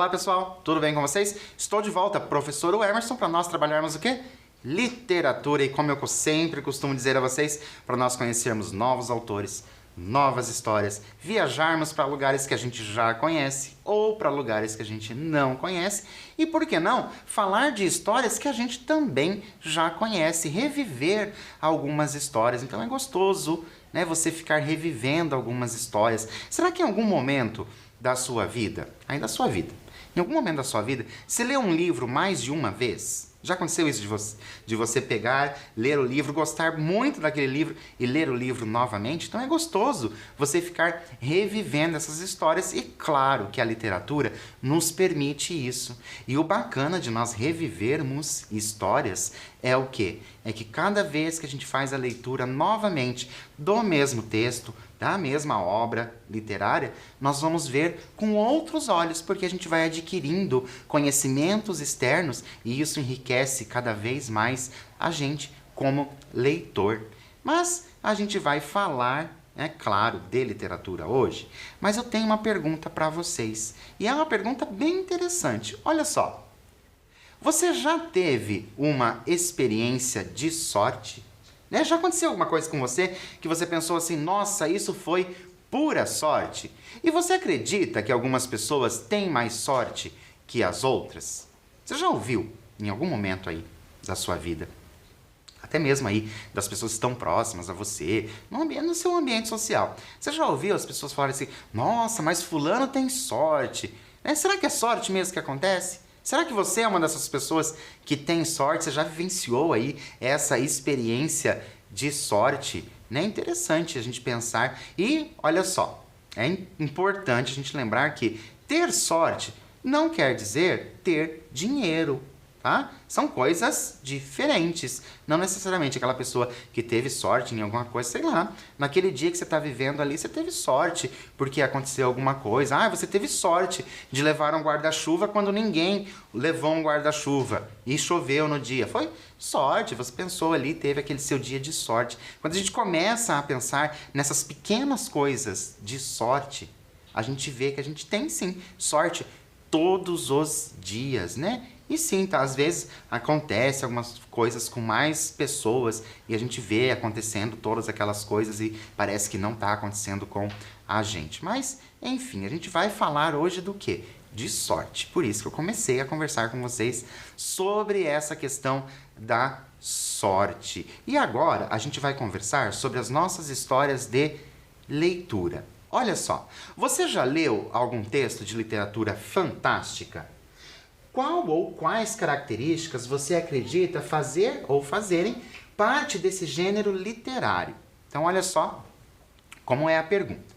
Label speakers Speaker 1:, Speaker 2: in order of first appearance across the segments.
Speaker 1: Olá pessoal, tudo bem com vocês? Estou de volta, professor Emerson, para nós trabalharmos o quê? Literatura, e como eu sempre costumo dizer a vocês, para nós conhecermos novos autores, novas histórias, viajarmos para lugares que a gente já conhece ou para lugares que a gente não conhece e, por que não, falar de histórias que a gente também já conhece, reviver algumas histórias. Então é gostoso, né, você ficar revivendo algumas histórias. Será que em algum momento da sua vida, ainda da sua vida, em algum momento da sua vida, você leu um livro mais de uma vez? Já aconteceu isso de você pegar, ler o livro, gostar muito daquele livro e ler o livro novamente? Então é gostoso você ficar revivendo essas histórias e claro que a literatura nos permite isso. E o bacana de nós revivermos histórias é o quê? É que cada vez que a gente faz a leitura novamente do mesmo texto, da mesma obra literária, nós vamos ver com outros olhos, porque a gente vai adquirindo conhecimentos externos e isso enriquece cada vez mais a gente como leitor. Mas a gente vai falar, é claro, de literatura hoje, mas eu tenho uma pergunta para vocês. E é uma pergunta bem interessante. Olha só, você já teve uma experiência de sorte? Né? Já aconteceu alguma coisa com você que você pensou assim, nossa, isso foi pura sorte? E você acredita que algumas pessoas têm mais sorte que as outras? Você já ouviu em algum momento aí da sua vida? Até mesmo aí das pessoas que estão próximas a você, no seu ambiente social. Você já ouviu as pessoas falarem assim, nossa, mas fulano tem sorte. Né? Será que é sorte mesmo que acontece? Será que você é uma dessas pessoas que tem sorte? Você já vivenciou aí essa experiência de sorte? Né? É interessante a gente pensar. E olha só, é importante a gente lembrar que ter sorte não quer dizer ter dinheiro. Tá? São coisas diferentes. Não necessariamente aquela pessoa que teve sorte em alguma coisa, sei lá, naquele dia que você está vivendo ali, você teve sorte porque aconteceu alguma coisa. Ah, você teve sorte de levar um guarda-chuva quando ninguém levou um guarda-chuva e choveu no dia. Foi sorte, você pensou ali, teve aquele seu dia de sorte. Quando a gente começa a pensar nessas pequenas coisas de sorte, a gente vê que a gente tem sim sorte todos os dias, né? E sim, tá, às vezes acontece algumas coisas com mais pessoas e a gente vê acontecendo todas aquelas coisas e parece que não está acontecendo com a gente. Mas, enfim, a gente vai falar hoje do quê? De sorte. Por isso que eu comecei a conversar com vocês sobre essa questão da sorte. E agora a gente vai conversar sobre as nossas histórias de leitura. Olha só, você já leu algum texto de literatura fantástica? Qual ou quais características você acredita fazer ou fazerem parte desse gênero literário? Então, olha só como é a pergunta.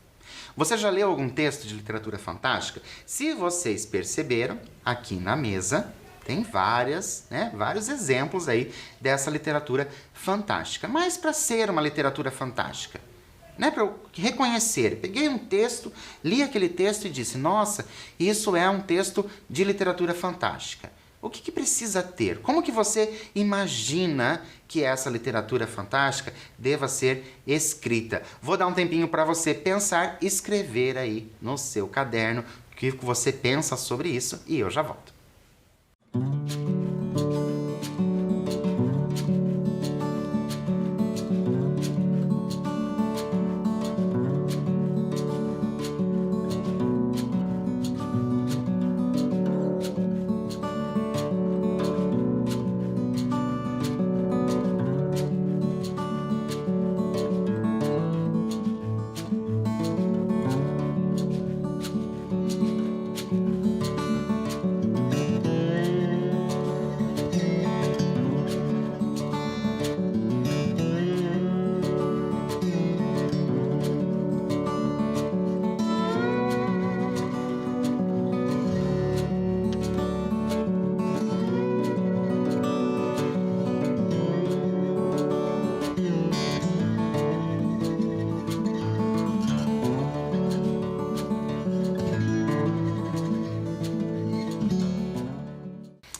Speaker 1: Você já leu algum texto de literatura fantástica? Se vocês perceberam, aqui na mesa tem vários exemplos aí dessa literatura fantástica. Mas para ser uma literatura fantástica, né, para eu reconhecer, peguei um texto, li aquele texto e disse, nossa, isso é um texto de literatura fantástica. O que precisa ter? Como que você imagina que essa literatura fantástica deva ser escrita? Vou dar um tempinho para você pensar, escrever aí no seu caderno o que você pensa sobre isso e eu já volto.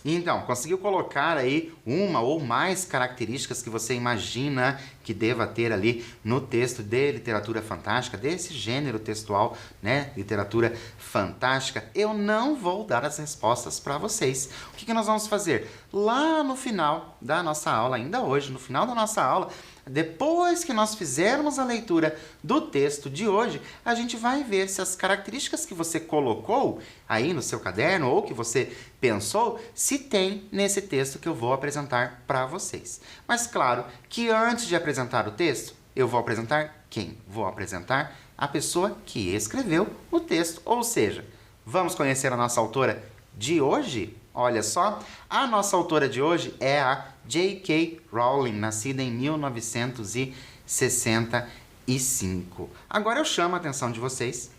Speaker 1: Então, conseguiu colocar aí uma ou mais características que você imagina que deva ter ali no texto de literatura fantástica, desse gênero textual, né? Literatura fantástica, eu não vou dar as respostas para vocês. O que nós vamos fazer? Lá no final da nossa aula, ainda hoje, no final da nossa aula, depois que nós fizermos a leitura do texto de hoje, a gente vai ver se as características que você colocou aí no seu caderno ou que você pensou, se tem nesse texto que eu vou apresentar para vocês. Mas claro que antes de apresentar o texto, eu vou apresentar quem? Vou apresentar a pessoa que escreveu o texto. Ou seja, vamos conhecer a nossa autora de hoje? Olha só, a nossa autora de hoje é a J.K. Rowling, nascida em 1965. Agora eu chamo a atenção de vocês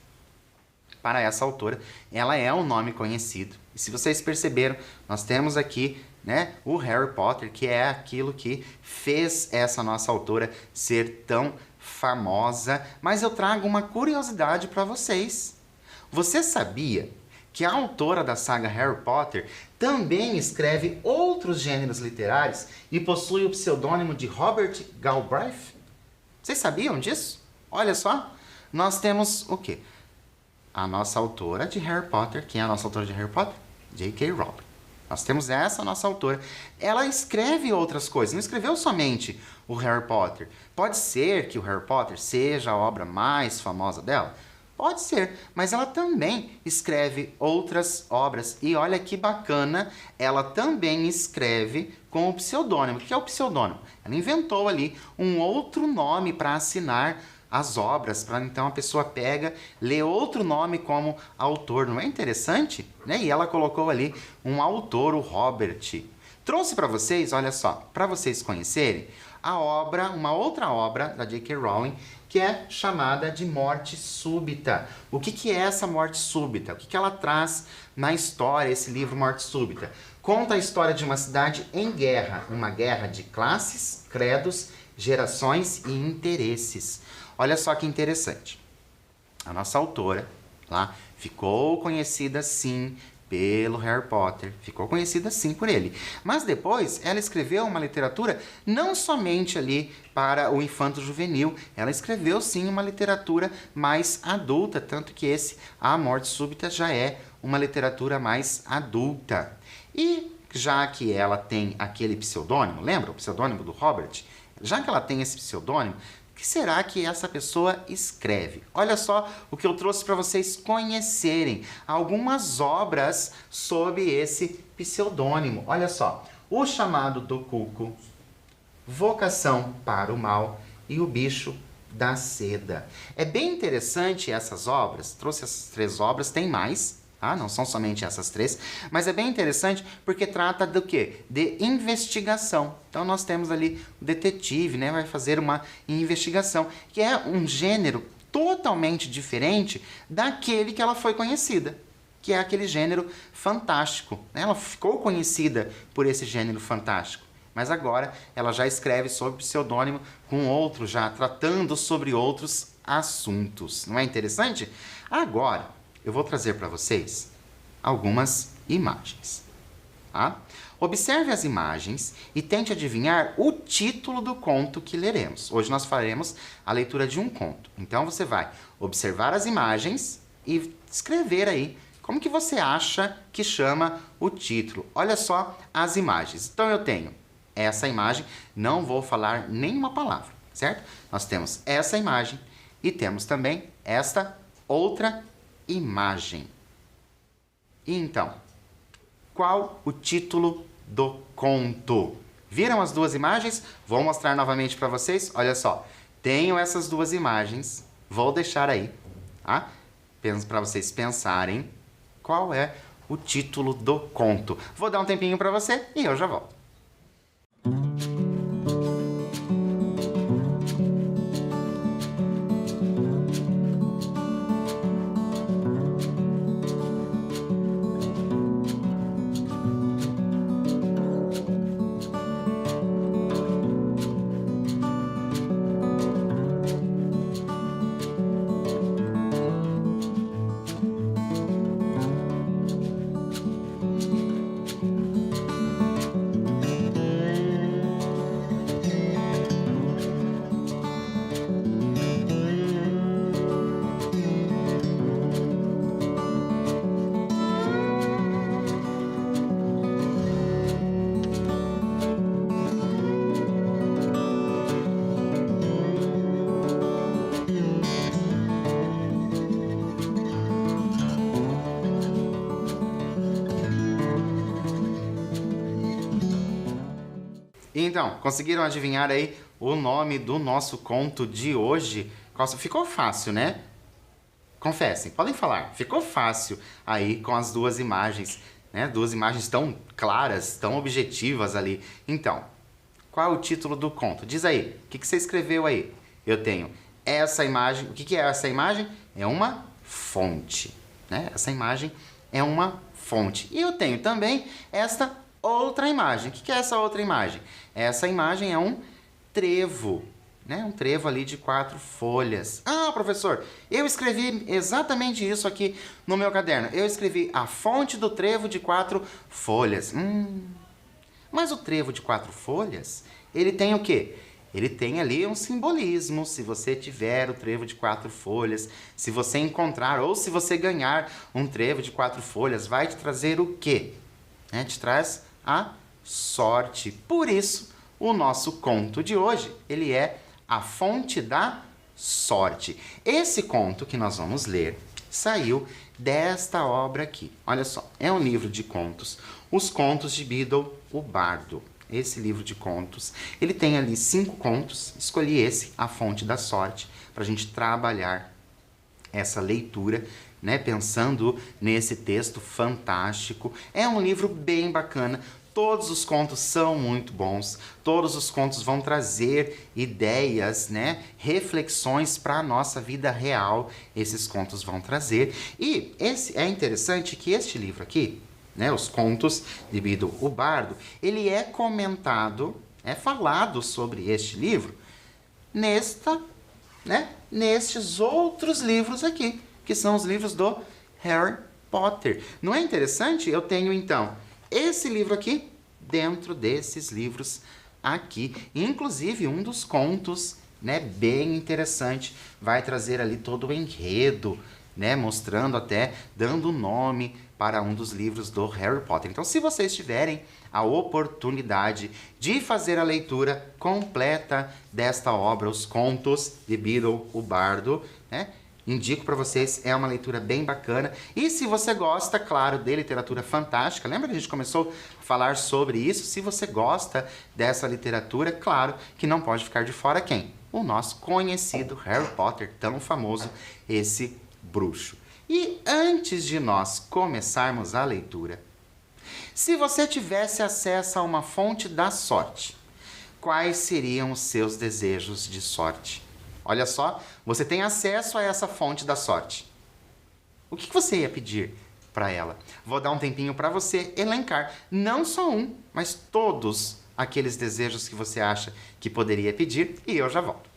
Speaker 1: para essa autora. Ela é um nome conhecido. E se vocês perceberam, nós temos aqui, né, o Harry Potter, que é aquilo que fez essa nossa autora ser tão famosa. Mas eu trago uma curiosidade para vocês. Você sabia que a autora da saga Harry Potter também escreve outros gêneros literários e possui o pseudônimo de Robert Galbraith? Vocês sabiam disso? Olha só, nós temos o quê? A nossa autora de Harry Potter. Quem é a nossa autora de Harry Potter? J.K. Rowling. Nós temos essa nossa autora. Ela escreve outras coisas, não escreveu somente o Harry Potter. Pode ser que o Harry Potter seja a obra mais famosa dela? Pode ser, mas ela também escreve outras obras. E olha que bacana, ela também escreve com o pseudônimo. O que é o pseudônimo? Ela inventou ali um outro nome para assinar as obras, para então a pessoa pega, lê outro nome como autor. Não é interessante? Né? E ela colocou ali um autor, o Robert. Trouxe para vocês, olha só, para vocês conhecerem a obra, uma outra obra da J.K. Rowling, que é chamada de Morte Súbita. O que é essa Morte Súbita? O que ela traz na história, esse livro Morte Súbita? Conta a história de uma cidade em guerra, uma guerra de classes, credos, gerações e interesses. Olha só que interessante. A nossa autora lá ficou conhecida sim pelo Harry Potter, ficou conhecida sim por ele. Mas depois ela escreveu uma literatura não somente ali para o infanto-juvenil, ela escreveu sim uma literatura mais adulta, tanto que A Morte Súbita já é uma literatura mais adulta. E já que ela tem aquele pseudônimo, lembra o pseudônimo do Robert? Já que ela tem esse pseudônimo, o que será que essa pessoa escreve? Olha só o que eu trouxe para vocês conhecerem algumas obras sob esse pseudônimo. Olha só, O Chamado do Cuco, Vocação para o Mal e O Bicho da Seda. É bem interessante essas obras, trouxe essas 3 obras, tem mais, tá? Não são somente essas 3, mas é bem interessante porque trata do quê? De investigação. Então nós temos ali o detetive, né? Vai fazer uma investigação, que é um gênero totalmente diferente daquele que ela foi conhecida, que é aquele gênero fantástico, né? Ela ficou conhecida por esse gênero fantástico, mas agora ela já escreve sob pseudônimo com outro, já tratando sobre outros assuntos. Não é interessante? Agora, eu vou trazer para vocês algumas imagens. Tá? Observe as imagens e tente adivinhar o título do conto que leremos. Hoje nós faremos a leitura de um conto. Então você vai observar as imagens e escrever aí como que você acha que chama o título. Olha só as imagens. Então eu tenho essa imagem, não vou falar nenhuma palavra, certo? Nós temos essa imagem e temos também esta outra imagem. E então, qual o título do conto? Viram as duas imagens? Vou mostrar novamente para vocês. Olha só, tenho essas duas imagens. Vou deixar aí, tá? Para vocês pensarem qual é o título do conto. Vou dar um tempinho para você e eu já volto. Então, conseguiram adivinhar aí o nome do nosso conto de hoje? Ficou fácil, né? Confessem, podem falar. Ficou fácil aí com as duas imagens, né? Duas imagens tão claras, tão objetivas ali. Então, qual é o título do conto? Diz aí, o que você escreveu aí? Eu tenho essa imagem. O que é essa imagem? É uma fonte, né? Essa imagem é uma fonte. E eu tenho também esta outra imagem. O que é essa outra imagem? Essa imagem é um trevo, né? Um trevo ali de 4 folhas. Ah, professor, eu escrevi exatamente isso aqui no meu caderno. Eu escrevi a fonte do trevo de 4 folhas. Mas o trevo de 4 folhas, ele tem o quê? Ele tem ali um simbolismo. Se você tiver o trevo de 4 folhas, se você encontrar ou se você ganhar um trevo de 4 folhas, vai te trazer o quê? Te traz a sorte. Por isso, o nosso conto de hoje, ele é A Fonte da Sorte. Esse conto que nós vamos ler saiu desta obra aqui. Olha só, é um livro de contos, Os Contos de Beedle, o Bardo. Esse livro de contos, ele tem ali 5 contos. Escolhi esse, A Fonte da Sorte, para a gente trabalhar essa leitura, né? Pensando nesse texto fantástico. É um livro bem bacana. Todos os contos são muito bons. Todos os contos vão trazer ideias, né? Reflexões para a nossa vida real. Esses contos vão trazer. E é interessante que este livro aqui, né, Os Contos de Beedle, o Bardo, ele é comentado, é falado sobre este livro nestes outros livros aqui, que são os livros do Harry Potter. Não é interessante? Eu tenho, então, esse livro aqui dentro desses livros aqui. Inclusive, um dos contos, né, bem interessante, vai trazer ali todo o enredo, né, mostrando até, dando nome para um dos livros do Harry Potter. Então, se vocês tiverem a oportunidade de fazer a leitura completa desta obra, Os Contos de Beedle, o Bardo, né, indico para vocês, é uma leitura bem bacana. E se você gosta, claro, de literatura fantástica, lembra que a gente começou a falar sobre isso? Se você gosta dessa literatura, claro que não pode ficar de fora quem? O nosso conhecido Harry Potter, tão famoso, esse bruxo. E antes de nós começarmos a leitura, se você tivesse acesso a uma fonte da sorte, quais seriam os seus desejos de sorte? Olha só, você tem acesso a essa fonte da sorte. O que você ia pedir para ela? Vou dar um tempinho para você elencar, não só um, mas todos aqueles desejos que você acha que poderia pedir, e eu já volto.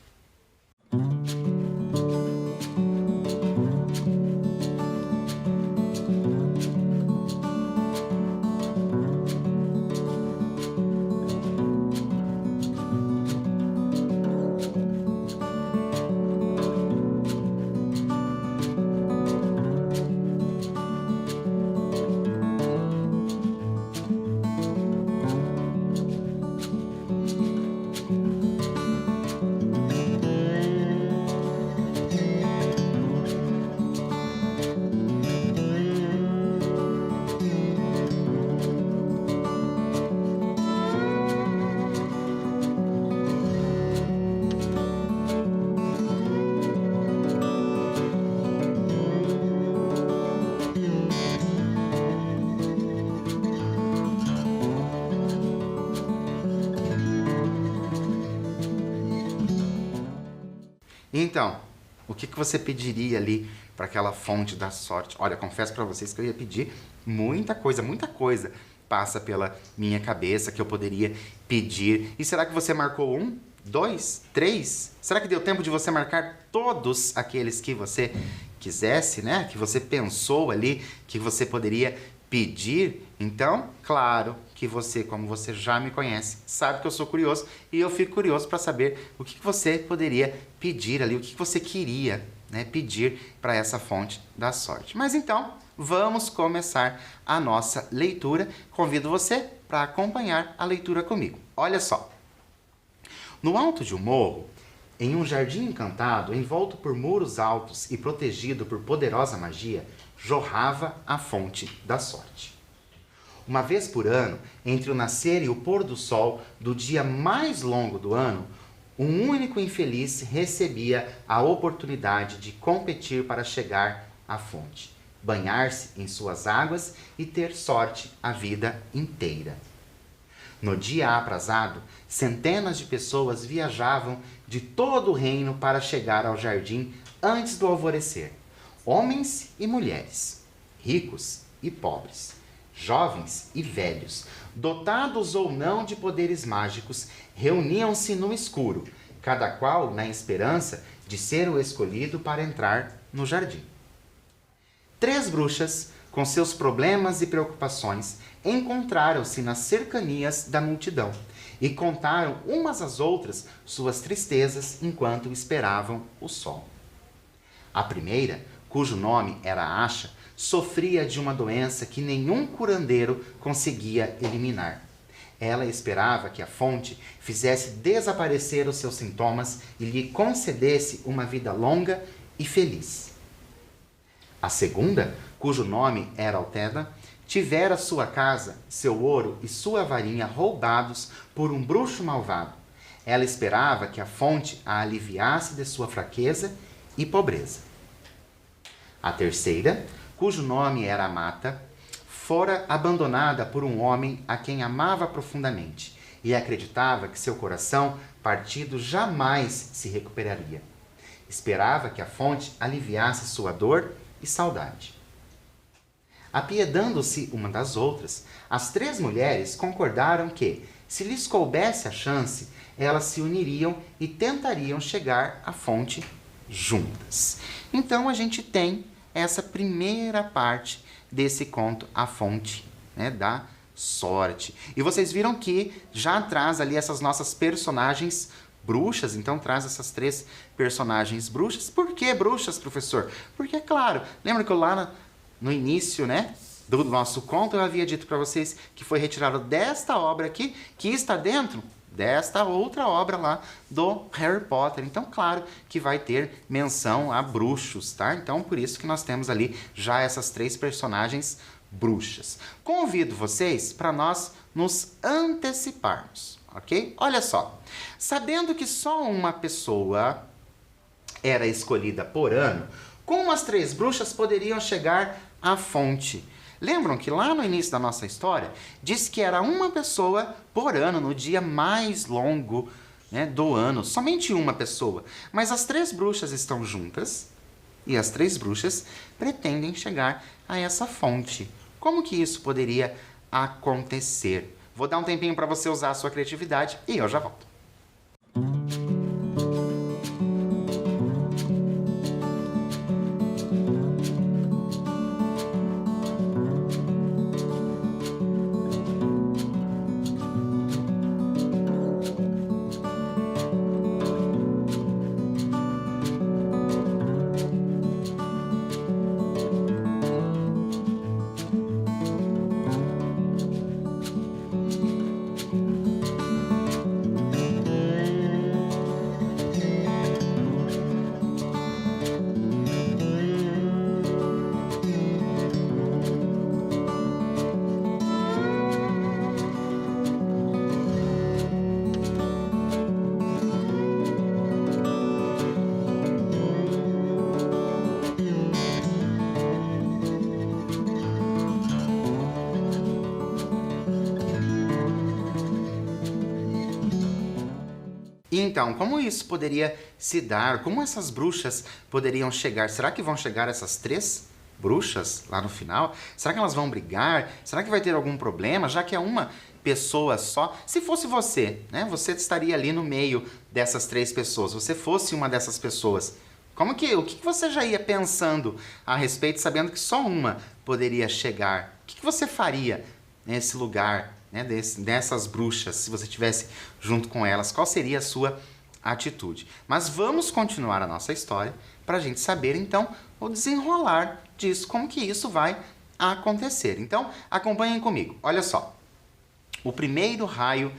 Speaker 1: Então, o que você pediria ali para aquela fonte da sorte? Olha, confesso para vocês que eu ia pedir muita coisa passa pela minha cabeça que eu poderia pedir. E será que você marcou 1, 2, 3? Será que deu tempo de você marcar todos aqueles que você quisesse, né? Que você pensou ali que você poderia pedir? Então, claro que você, como você já me conhece, sabe que eu sou curioso e eu fico curioso para saber o que você poderia pedir ali, o que você queria, né, pedir para essa fonte da sorte. Mas então, vamos começar a nossa leitura. Convido você para acompanhar a leitura comigo. Olha só. No alto de um morro, em um jardim encantado, envolto por muros altos e protegido por poderosa magia, jorrava a fonte da sorte. Uma vez por ano, entre o nascer e o pôr do sol do dia mais longo do ano, um único infeliz recebia a oportunidade de competir para chegar à fonte, banhar-se em suas águas e ter sorte a vida inteira. No dia aprazado, centenas de pessoas viajavam de todo o reino para chegar ao jardim antes do alvorecer. Homens e mulheres, ricos e pobres, jovens e velhos, dotados ou não de poderes mágicos, reuniam-se no escuro, cada qual na esperança de ser o escolhido para entrar no jardim. 3 bruxas, com seus problemas e preocupações, encontraram-se nas cercanias da multidão e contaram umas às outras suas tristezas enquanto esperavam o sol. A primeira, cujo nome era Asha, sofria de uma doença que nenhum curandeiro conseguia eliminar. Ela esperava que a fonte fizesse desaparecer os seus sintomas e lhe concedesse uma vida longa e feliz. A segunda, cujo nome era Alteda, tivera sua casa, seu ouro e sua varinha roubados por um bruxo malvado. Ela esperava que a fonte a aliviasse de sua fraqueza e pobreza. A terceira, cujo nome era Amata, fora abandonada por um homem a quem amava profundamente e acreditava que seu coração partido jamais se recuperaria. Esperava que a fonte aliviasse sua dor e saudade. Apiedando-se uma das outras, as 3 mulheres concordaram que, se lhes coubesse a chance, elas se uniriam e tentariam chegar à fonte juntas. Então a gente tem essa primeira parte desse conto, A Fonte, né, da Sorte. E vocês viram que já traz ali essas nossas personagens bruxas, então traz essas 3 personagens bruxas. Por que bruxas, professor? Porque, é claro, lembra que eu lá no início, né, do nosso conto eu havia dito para vocês que foi retirado desta obra aqui, que está dentro desta outra obra lá do Harry Potter. Então, claro que vai ter menção a bruxos, tá? Então, por isso que nós temos ali já essas 3 personagens bruxas. Convido vocês para nós nos anteciparmos, ok? Olha só, sabendo que só uma pessoa era escolhida por ano, como as 3 bruxas poderiam chegar à fonte? Lembram que lá no início da nossa história, disse que era uma pessoa por ano, no dia mais longo, né, do ano. Somente uma pessoa. Mas as 3 bruxas estão juntas e as 3 bruxas pretendem chegar a essa fonte. Como que isso poderia acontecer? Vou dar um tempinho para você usar a sua criatividade e eu já volto. Então, como isso poderia se dar? Como essas bruxas poderiam chegar? Será que vão chegar essas 3 bruxas lá no final? Será que elas vão brigar? Será que vai ter algum problema? Já que é uma pessoa só. Se fosse você, né? Você estaria ali no meio dessas 3 pessoas. Você fosse uma dessas pessoas. O que você já ia pensando a respeito, sabendo que só uma poderia chegar? O que você faria nesse lugar, né, dessas bruxas, se você estivesse junto com elas? Qual seria a sua atitude? Mas vamos continuar a nossa história para a gente saber, então, o desenrolar disso, como que isso vai acontecer. Então, acompanhem comigo. Olha só. O primeiro raio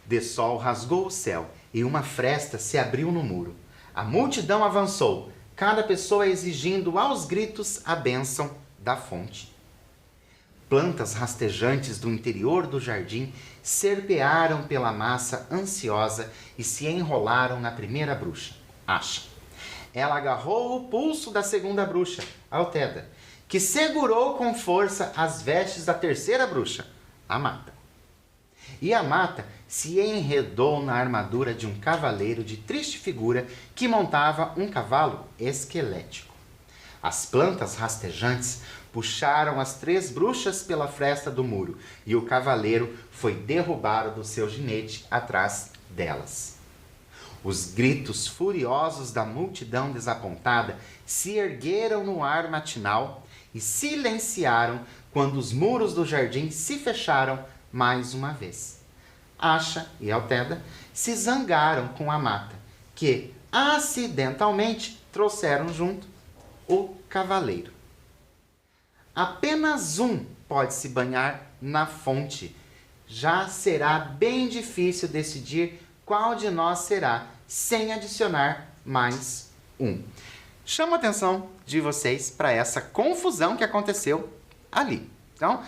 Speaker 1: de sol rasgou o céu e uma fresta se abriu no muro. A multidão avançou, cada pessoa exigindo aos gritos a bênção da fonte. Plantas rastejantes do interior do jardim serpearam pela massa ansiosa e se enrolaram na primeira bruxa, Asha. Ela agarrou o pulso da segunda bruxa, Altheda, que segurou com força as vestes da terceira bruxa, Amata. E Amata se enredou na armadura de um cavaleiro de triste figura que montava um cavalo esquelético. As plantas rastejantes puxaram as 3 bruxas pela fresta do muro e o cavaleiro foi derrubado do seu ginete atrás delas. Os gritos furiosos da multidão desapontada se ergueram no ar matinal e silenciaram quando os muros do jardim se fecharam mais uma vez. Asha e Altheda se zangaram com Amata, que acidentalmente trouxeram junto o cavaleiro. Apenas um pode se banhar na fonte. Já será bem difícil decidir qual de nós será, sem adicionar mais um. Chamo a atenção de vocês para essa confusão que aconteceu ali. Então,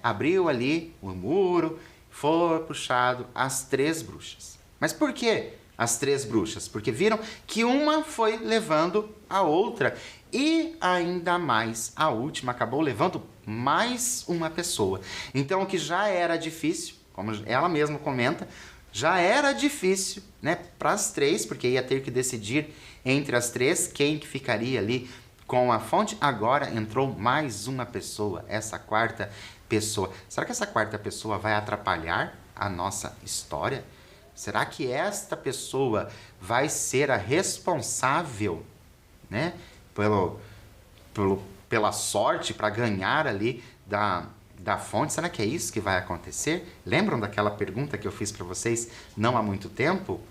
Speaker 1: abriu ali o muro, foi puxado as 3 bruxas. Mas por que as 3 bruxas? Porque viram que uma foi levando a outra e ainda mais a última acabou levando mais uma pessoa. Então, o que já era difícil, como ela mesma comenta, já era difícil, para as 3, porque ia ter que decidir entre as 3 quem que ficaria ali com a fonte. Agora entrou mais uma pessoa, essa 4ª pessoa. Será que essa 4ª pessoa vai atrapalhar a nossa história? Será que esta pessoa vai ser a responsável, pela sorte para ganhar ali da fonte? Será que é isso que vai acontecer? Lembram daquela pergunta que eu fiz para vocês não há muito tempo?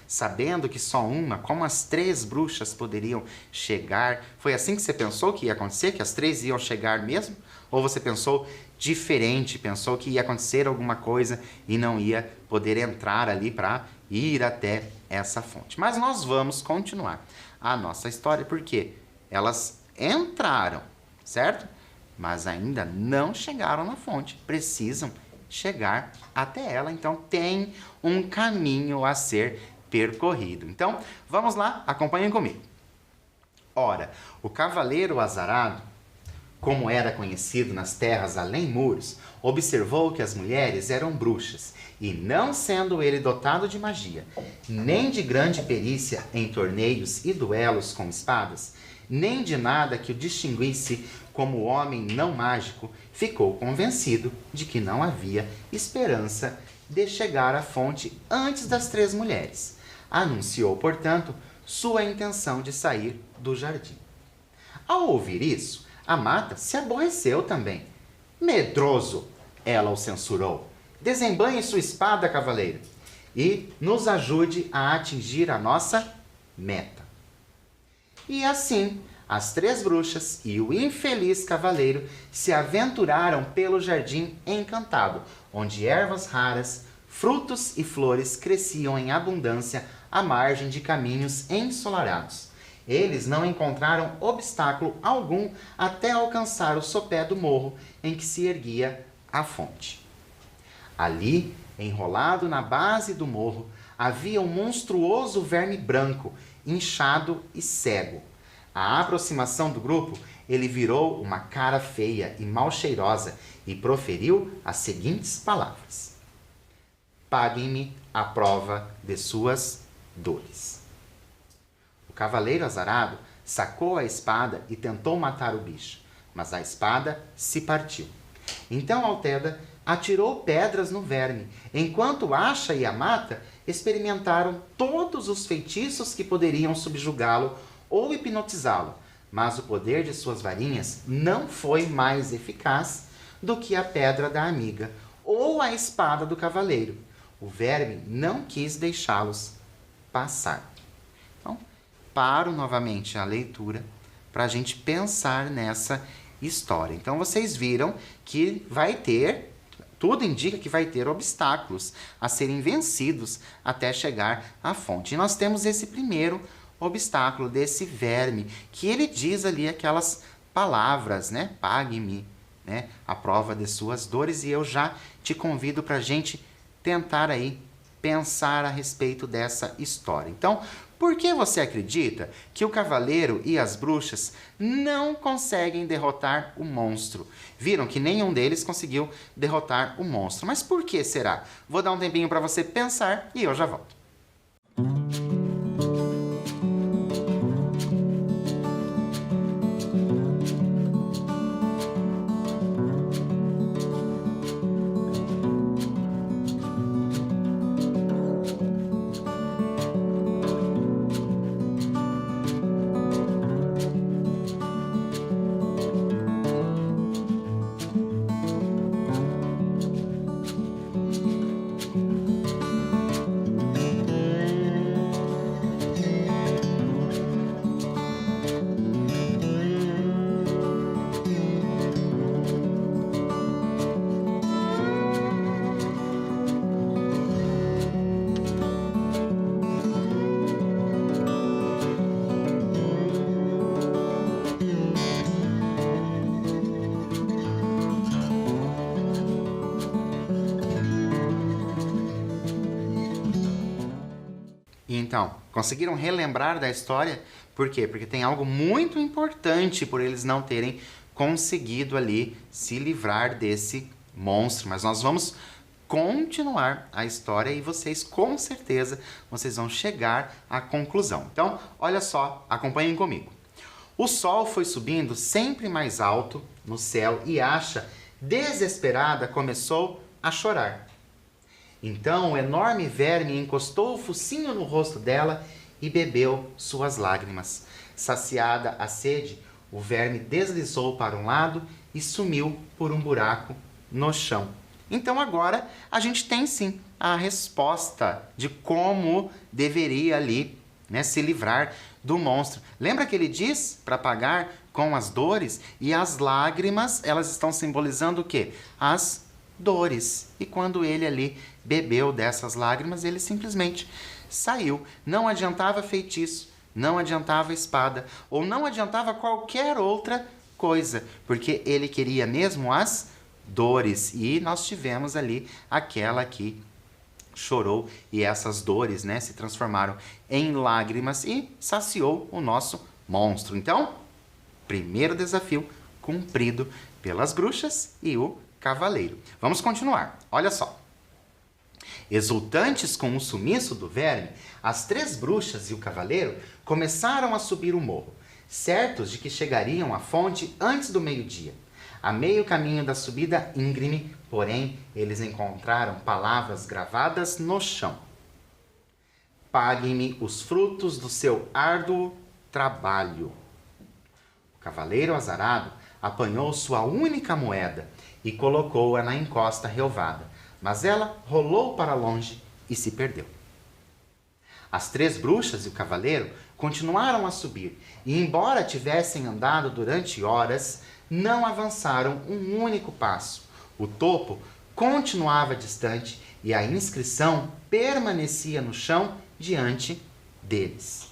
Speaker 1: Sabendo que só uma, como as 3 bruxas poderiam chegar? Foi assim que você pensou que ia acontecer? Que as 3 iam chegar mesmo? Ou você pensou diferente, pensou que ia acontecer alguma coisa e não ia poder entrar ali para ir até essa fonte? Mas nós vamos continuar a nossa história, porque elas entraram, certo? Mas ainda não chegaram na fonte, precisam chegar até ela, então tem um caminho a ser percorrido. Então, vamos lá, acompanhem comigo. Ora, o cavaleiro azarado, como era conhecido nas terras além muros, observou que as mulheres eram bruxas, e não sendo ele dotado de magia, nem de grande perícia em torneios e duelos com espadas, nem de nada que o distinguisse como homem não mágico, ficou convencido de que não havia esperança de chegar à fonte antes das 3 mulheres. Anunciou, portanto, sua intenção de sair do jardim. Ao ouvir isso, Amata se aborreceu também. Medroso, ela o censurou. Desembanhe sua espada, cavaleiro, e nos ajude a atingir a nossa meta. E assim, as 3 bruxas e o infeliz cavaleiro se aventuraram pelo jardim encantado, onde ervas raras, frutos e flores cresciam em abundância à margem de caminhos ensolarados. Eles não encontraram obstáculo algum até alcançar o sopé do morro em que se erguia a fonte. Ali, enrolado na base do morro, havia um monstruoso verme branco, inchado e cego. À aproximação do grupo, ele virou uma cara feia e mal cheirosa e proferiu as seguintes palavras: paguem-me a prova de suas dores. O cavaleiro azarado sacou a espada e tentou matar o bicho, mas a espada se partiu. Então Altheda atirou pedras no verme, enquanto Asha e Amata experimentaram todos os feitiços que poderiam subjugá-lo ou hipnotizá-lo, mas o poder de suas varinhas não foi mais eficaz do que a pedra da amiga ou a espada do cavaleiro. O verme não quis deixá-los passar. Então, paro novamente a leitura para a gente pensar nessa história. Então, vocês viram que vai ter, tudo indica que vai ter obstáculos a serem vencidos até chegar à fonte. E nós temos esse primeiro obstáculo desse verme, que ele diz ali aquelas palavras, pague-me né, a prova de suas dores, e eu já te convido para a gente tentar aí pensar a respeito dessa história. Então, por que você acredita que o cavaleiro e as bruxas não conseguem derrotar o monstro? Viram que nenhum deles conseguiu derrotar o monstro. Mas por que será? Vou dar um tempinho para você pensar e eu já volto. Então, conseguiram relembrar da história? Por quê? Porque tem algo muito importante por eles não terem conseguido ali se livrar desse monstro. Mas nós vamos continuar a história e vocês, com certeza, vocês vão chegar à conclusão. Então, olha só, acompanhem comigo. O sol foi subindo sempre mais alto no céu e Asha, desesperada, começou a chorar. Então o enorme verme encostou o focinho no rosto dela e bebeu suas lágrimas. Saciada a sede, o verme deslizou para um lado e sumiu por um buraco no chão. Então agora a gente tem sim a resposta de como deveria ali, né, se livrar do monstro. Lembra que ele diz para pagar com as dores? E as lágrimas, elas estão simbolizando o quê? As dores. E quando ele ali bebeu dessas lágrimas, ele simplesmente saiu. Não adiantava feitiço, não adiantava espada, ou não adiantava qualquer outra coisa, porque ele queria mesmo as dores. E nós tivemos ali aquela que chorou e essas dores, né, se transformaram em lágrimas e saciou o nosso monstro. Então, primeiro desafio cumprido pelas bruxas e o cavaleiro. Vamos continuar. Olha só. Exultantes com o sumiço do verme, as 3 bruxas e o cavaleiro começaram a subir o morro, certos de que chegariam à fonte antes do meio-dia. A meio caminho da subida íngreme, porém, eles encontraram palavras gravadas no chão. Pague-me os frutos do seu árduo trabalho. O cavaleiro azarado apanhou sua única moeda e colocou-a na encosta relvada, mas ela rolou para longe e se perdeu. As 3 bruxas e o cavaleiro continuaram a subir, e embora tivessem andado durante horas, não avançaram um único passo. O topo continuava distante e a inscrição permanecia no chão diante deles.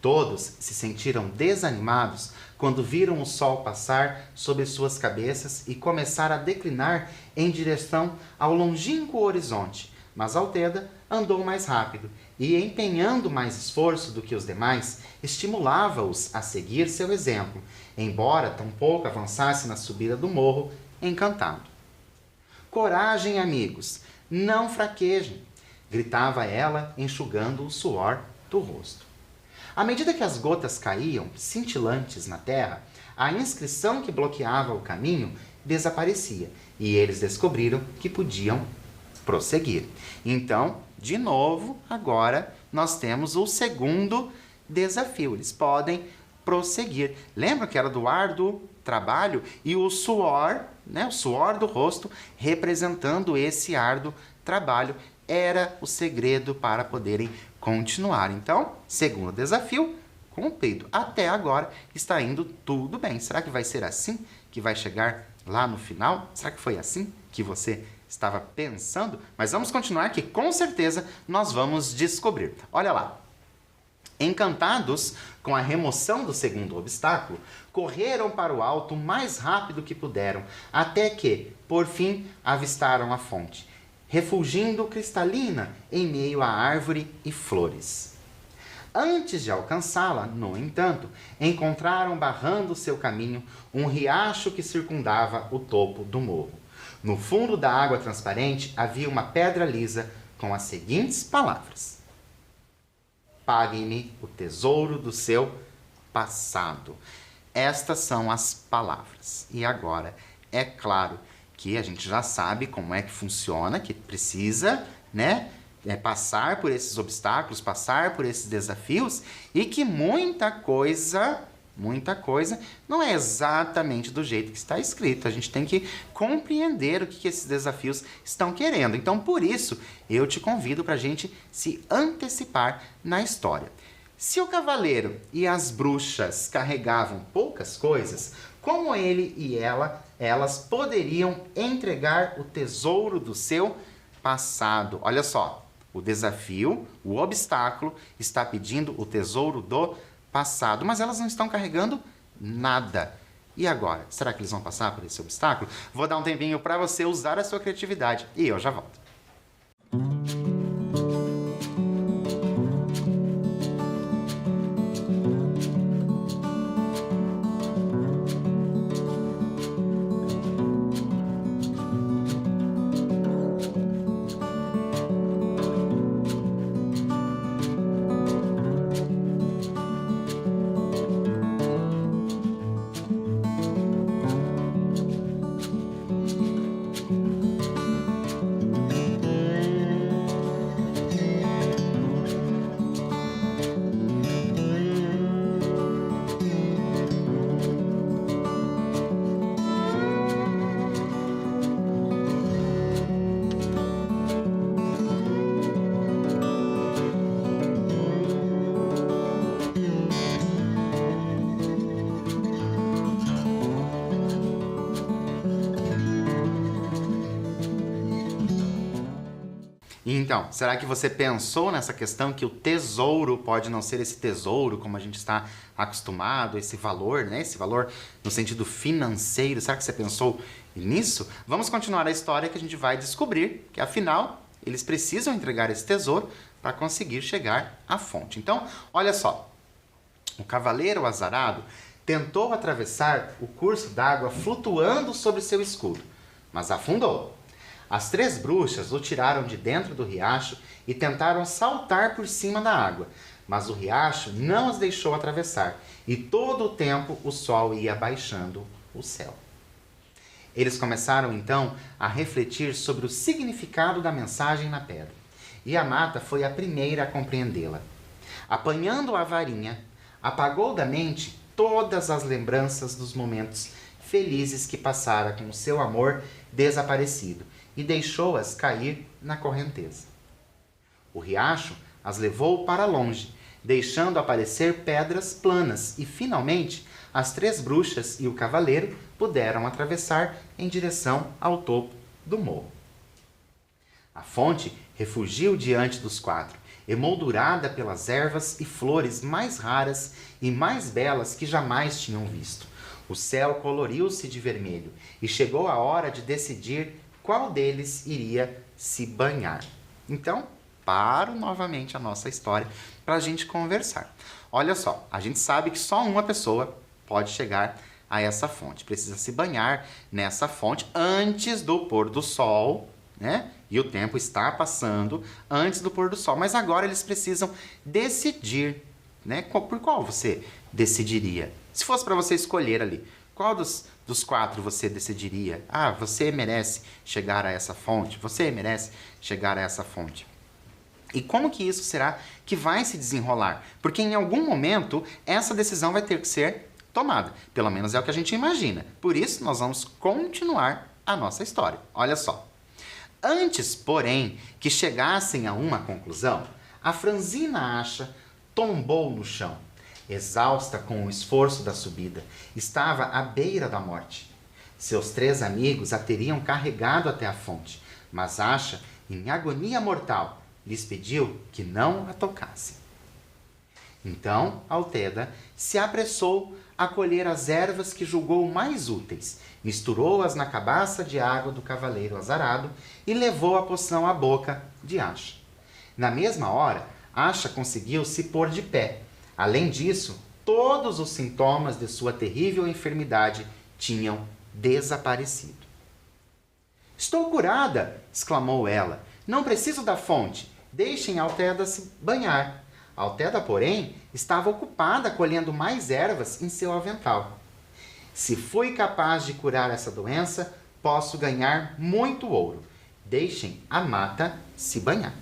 Speaker 1: Todos se sentiram desanimados quando viram o sol passar sobre suas cabeças e começar a declinar em direção ao longínquo horizonte. Mas Altheda andou mais rápido e, empenhando mais esforço do que os demais, estimulava-os a seguir seu exemplo, embora tampouco avançasse na subida do morro, encantado. Coragem, amigos, não fraquejem, gritava ela, enxugando o suor do rosto. À medida que as gotas caíam, cintilantes na terra, a inscrição que bloqueava o caminho desaparecia e eles descobriram que podiam prosseguir. Então, de novo, agora nós temos o segundo desafio. Eles podem prosseguir. Lembra que era do árduo trabalho e o suor, né, o suor do rosto representando esse árduo trabalho era o segredo para poderem continuar. Então, segundo desafio cumprido. Até agora está indo tudo bem. Será que vai ser assim que vai chegar lá no final? Será que foi assim que você estava pensando? Mas vamos continuar que com certeza nós vamos descobrir. Olha lá. Encantados com a remoção do segundo obstáculo, correram para o alto o mais rápido que puderam, até que, por fim, avistaram a fonte, refulgindo cristalina em meio a árvore e flores. Antes de alcançá-la, no entanto, encontraram barrando seu caminho um riacho que circundava o topo do morro. No fundo da água transparente havia uma pedra lisa com as seguintes palavras: paguem-me o tesouro do seu passado. Estas são as palavras. E agora, é claro que a gente já sabe como é que funciona, que precisa, passar por esses obstáculos, passar por esses desafios, e que muita coisa não é exatamente do jeito que está escrito. A gente tem que compreender o que esses desafios estão querendo. Então, por isso, eu te convido para a gente se antecipar na história. Se o cavaleiro e as bruxas carregavam poucas coisas, como ele e elas poderiam entregar o tesouro do seu passado? Olha só, o desafio, o obstáculo, está pedindo o tesouro do passado, mas elas não estão carregando nada. E agora? Será que eles vão passar por esse obstáculo? Vou dar um tempinho para você usar a sua criatividade e eu já volto. Então, será que você pensou nessa questão que o tesouro pode não ser esse tesouro como a gente está acostumado, esse valor, Esse valor no sentido financeiro. Será que você pensou nisso? Vamos continuar a história que a gente vai descobrir que, afinal, eles precisam entregar esse tesouro para conseguir chegar à fonte. Então, olha só. O cavaleiro azarado tentou atravessar o curso d'água flutuando sobre seu escudo, mas afundou. As 3 bruxas o tiraram de dentro do riacho e tentaram saltar por cima da água, mas o riacho não as deixou atravessar e todo o tempo o sol ia baixando o céu. Eles começaram então a refletir sobre o significado da mensagem na pedra, e a Mata foi a primeira a compreendê-la. Apanhando a varinha, apagou da mente todas as lembranças dos momentos felizes que passara com o seu amor desaparecido e deixou-as cair na correnteza. O riacho as levou para longe, deixando aparecer pedras planas e, finalmente, as 3 bruxas e o cavaleiro puderam atravessar em direção ao topo do morro. A fonte refugiu diante dos 4, emoldurada pelas ervas e flores mais raras e mais belas que jamais tinham visto. O céu coloriu-se de vermelho e chegou a hora de decidir qual deles iria se banhar. Então, paro novamente a nossa história para a gente conversar. Olha só, a gente sabe que só uma pessoa pode chegar a essa fonte. Precisa se banhar nessa fonte antes do pôr do sol, E o tempo está passando antes do pôr do sol. Mas agora eles precisam decidir, Por qual você decidiria? Se fosse para você escolher ali, qual dos 4 você decidiria? Ah, você merece chegar a essa fonte. Você merece chegar a essa fonte. E como que isso será que vai se desenrolar? Porque em algum momento essa decisão vai ter que ser tomada. Pelo menos é o que a gente imagina. Por isso, nós vamos continuar a nossa história. Olha só. Antes, porém, que chegassem a uma conclusão, a franzina acha tombou no chão. Exausta com o esforço da subida, estava à beira da morte. Seus 3 amigos a teriam carregado até a fonte, mas Acha, em agonia mortal, lhes pediu que não a tocassem. Então Altéda se apressou a colher as ervas que julgou mais úteis, misturou-as na cabaça de água do cavaleiro azarado e levou a poção à boca de Asha. Na mesma hora, Asha conseguiu se pôr de pé. Além disso, todos os sintomas de sua terrível enfermidade tinham desaparecido. Estou curada! Exclamou ela. Não preciso da fonte. Deixem Altéda se banhar. Altéda, porém, estava ocupada colhendo mais ervas em seu avental. Se fui capaz de curar essa doença, posso ganhar muito ouro. Deixem a mata se banhar.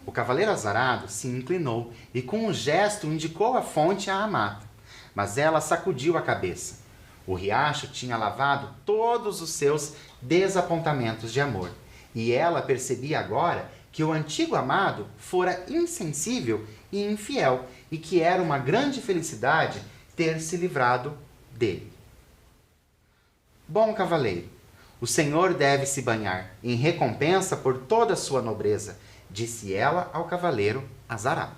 Speaker 1: O cavaleiro azarado se inclinou e com um gesto indicou a fonte à mata. Mas ela sacudiu a cabeça. O riacho tinha lavado todos os seus desapontamentos de amor. E ela percebia agora que o antigo amado fora insensível e infiel e que era uma grande felicidade ter se livrado dele. Bom cavaleiro, o senhor deve se banhar em recompensa por toda a sua nobreza, disse ela ao cavaleiro azarado.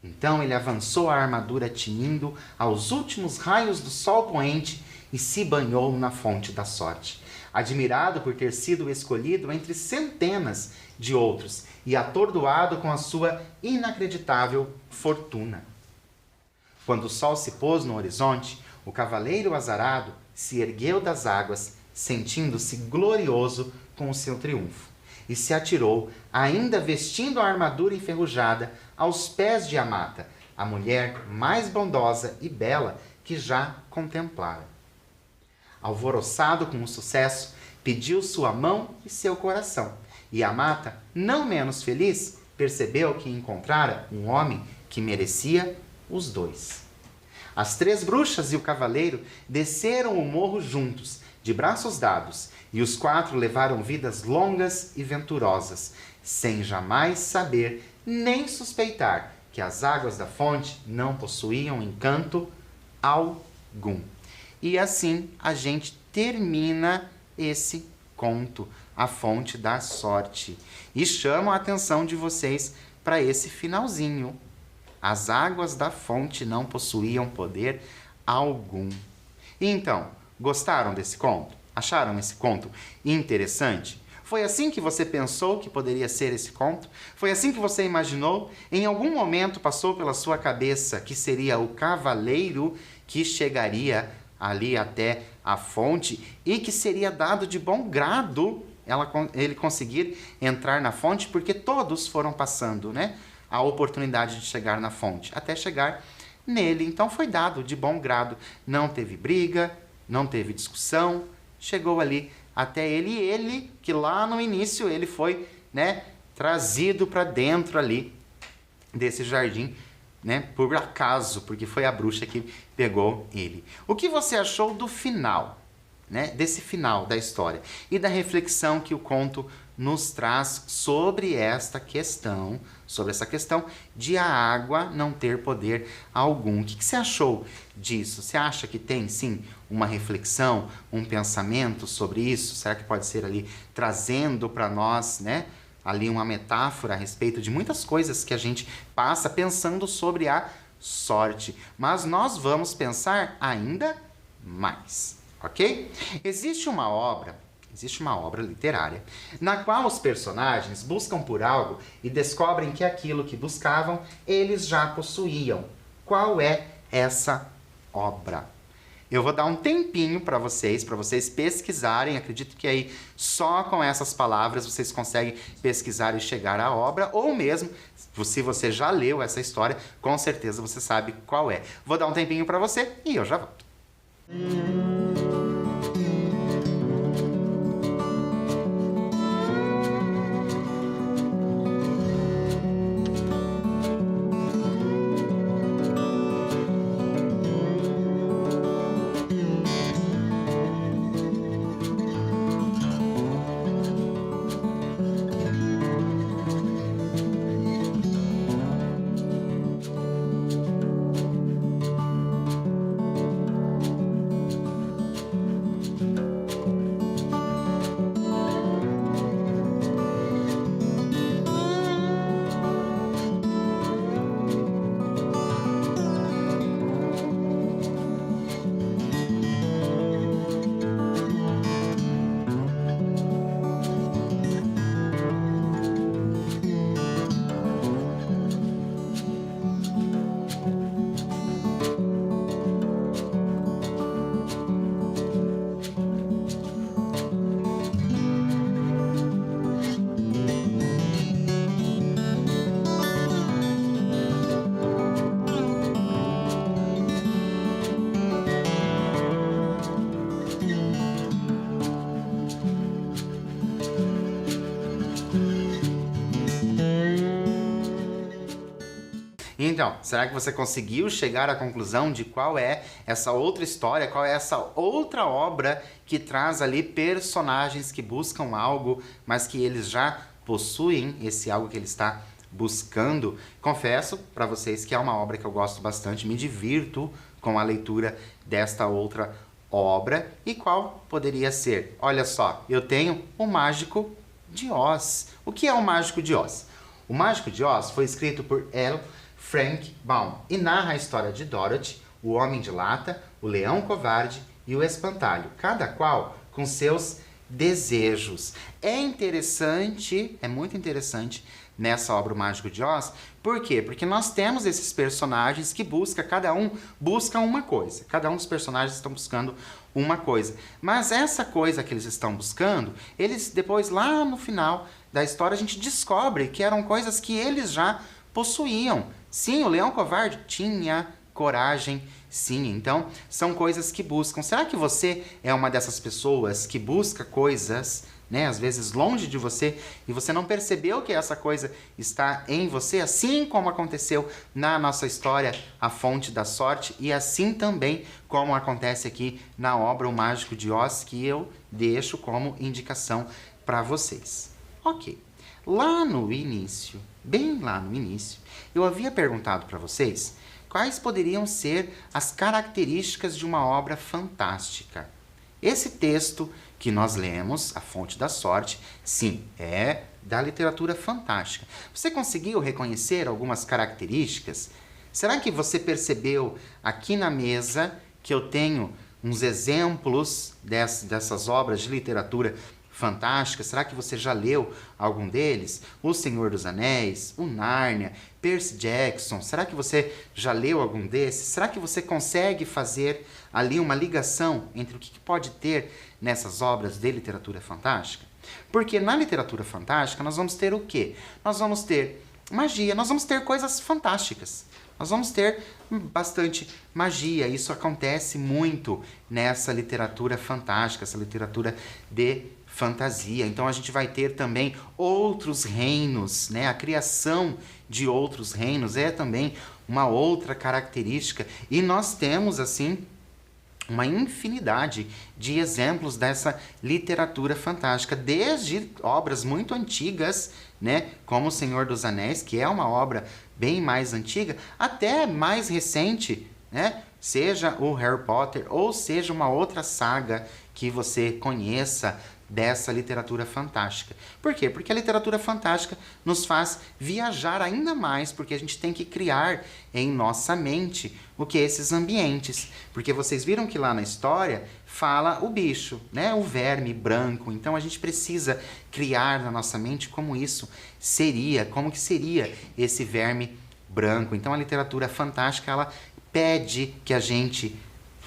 Speaker 1: Então ele avançou a armadura tinindo aos últimos raios do sol poente e se banhou na fonte da sorte, admirado por ter sido escolhido entre centenas de outros e atordoado com a sua inacreditável fortuna. Quando o sol se pôs no horizonte, o cavaleiro azarado se ergueu das águas, sentindo-se glorioso com o seu triunfo, e se atirou, ainda vestindo a armadura enferrujada, aos pés de Amata, a mulher mais bondosa e bela que já contemplara. Alvoroçado com o sucesso, pediu sua mão e seu coração, e Amata, não menos feliz, percebeu que encontrara um homem que merecia os dois. As três bruxas e o cavaleiro desceram o morro juntos, de braços dados, e os quatro levaram vidas longas e venturosas, sem jamais saber nem suspeitar que as águas da fonte não possuíam encanto algum. E assim a gente termina esse conto, A Fonte da Sorte. E chamo a atenção de vocês para esse finalzinho. As águas da fonte não possuíam poder algum. Então, gostaram desse conto? Acharam esse conto interessante? Foi assim que você pensou que poderia ser esse conto? Foi assim que você imaginou? Em algum momento passou pela sua cabeça que seria o cavaleiro que chegaria ali até a fonte e que seria dado de bom grado ele conseguir entrar na fonte, porque todos foram passando, né, a oportunidade de chegar na fonte, até chegar nele. Então foi dado de bom grado. Não teve briga, não teve discussão, chegou ali até ele, e ele, que lá no início ele foi, né, trazido para dentro ali desse jardim, né, por acaso, porque foi a bruxa que pegou ele. O que você achou do final, né, desse final da história e da reflexão que o conto nos traz sobre esta questão, sobre essa questão de a água não ter poder algum? O que você achou disso? Você acha que tem, sim, uma reflexão, um pensamento sobre isso? Será que pode ser ali trazendo para nós, né, ali uma metáfora a respeito de muitas coisas que a gente passa pensando sobre a sorte? Mas nós vamos pensar ainda mais, ok? Existe uma obra literária na qual os personagens buscam por algo e descobrem que aquilo que buscavam eles já possuíam. Qual é essa obra? Eu vou dar um tempinho para vocês pesquisarem. Acredito que aí só com essas palavras vocês conseguem pesquisar e chegar à obra, ou mesmo, se você já leu essa história, com certeza você sabe qual é. Vou dar um tempinho para você e eu já volto. Então, será que você conseguiu chegar à conclusão de qual é essa outra história, qual é essa outra obra que traz ali personagens que buscam algo, mas que eles já possuem esse algo que ele está buscando? Confesso para vocês que é uma obra que eu gosto bastante, me divirto com a leitura desta outra obra. E qual poderia ser? Olha só, eu tenho O Mágico de Oz. O que é O Mágico de Oz? O Mágico de Oz foi escrito por L. Frank Baum e narra a história de Dorothy, o Homem de Lata, o Leão Covarde e o Espantalho, cada qual com seus desejos. É interessante, é muito interessante nessa obra O Mágico de Oz. Por quê? Porque nós temos esses personagens que cada um busca uma coisa. Cada um dos personagens estão buscando uma coisa. Mas essa coisa que eles estão buscando, eles depois, lá no final da história, a gente descobre que eram coisas que eles já possuíam. Sim, o Leão Covarde tinha coragem, sim. Então, são coisas que buscam. Será que você é uma dessas pessoas que busca coisas, né, às vezes longe de você, e você não percebeu que essa coisa está em você, assim como aconteceu na nossa história A Fonte da Sorte, e assim também como acontece aqui na obra O Mágico de Oz, que eu deixo como indicação para vocês. Ok, lá no início, bem lá no início, eu havia perguntado para vocês quais poderiam ser as características de uma obra fantástica. Esse texto que nós lemos, A Fonte da Sorte, sim, é da literatura fantástica. Você conseguiu reconhecer algumas características? Será que você percebeu aqui na mesa que eu tenho uns exemplos dessas obras de literatura fantástica? Será que você já leu algum deles? O Senhor dos Anéis, o Nárnia, Percy Jackson. Será que você já leu algum desses? Será que você consegue fazer ali uma ligação entre o que pode ter nessas obras de literatura fantástica? Porque na literatura fantástica nós vamos ter o quê? Nós vamos ter magia, nós vamos ter coisas fantásticas. Nós vamos ter bastante magia. Isso acontece muito nessa literatura fantástica, essa literatura de fantasia. Então a gente vai ter também outros reinos, né? A criação de outros reinos é também uma outra característica. E nós temos, assim, uma infinidade de exemplos dessa literatura fantástica, desde obras muito antigas, né, como O Senhor dos Anéis, que é uma obra bem mais antiga, até mais recente, né, seja o Harry Potter ou seja uma outra saga que você conheça dessa literatura fantástica. Por quê? Porque a literatura fantástica nos faz viajar ainda mais, porque a gente tem que criar em nossa mente o que é esses ambientes. Porque vocês viram que lá na história fala o bicho, né? O verme branco. Então a gente precisa criar na nossa mente como isso seria, como que seria esse verme branco. Então a literatura fantástica, ela pede que a gente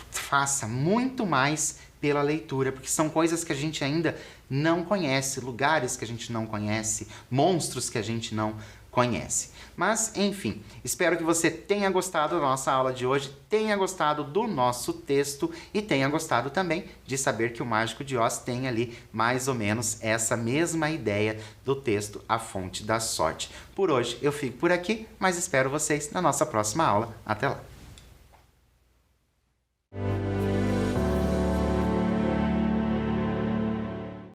Speaker 1: faça muito mais pela leitura, porque são coisas que a gente ainda não conhece, lugares que a gente não conhece, monstros que a gente não conhece. Mas, enfim, espero que você tenha gostado da nossa aula de hoje, tenha gostado do nosso texto e tenha gostado também de saber que o Mágico de Oz tem ali mais ou menos essa mesma ideia do texto A Fonte da Sorte. Por hoje eu fico por aqui, mas espero vocês na nossa próxima aula. Até lá!